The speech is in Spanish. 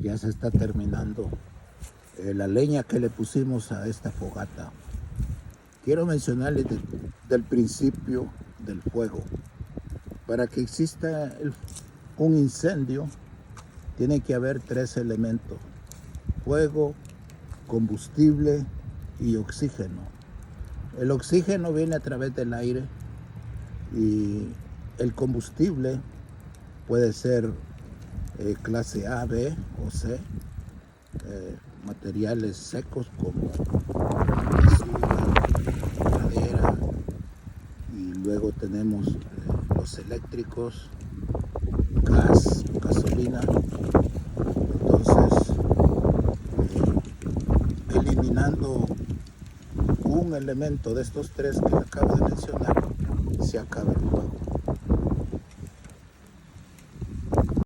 Ya se está terminando la leña que le pusimos a esta fogata. Quiero mencionarles del principio del fuego. Para que exista un incendio, tiene que haber 3 elementos: fuego, combustible y oxígeno. El oxígeno viene a través del aire y el combustible puede ser clase A, B o C, materiales secos como madera, y luego tenemos los eléctricos, gas, gasolina. Entonces, eliminando un elemento de estos 3 que acabo de mencionar, se acaba el fuego.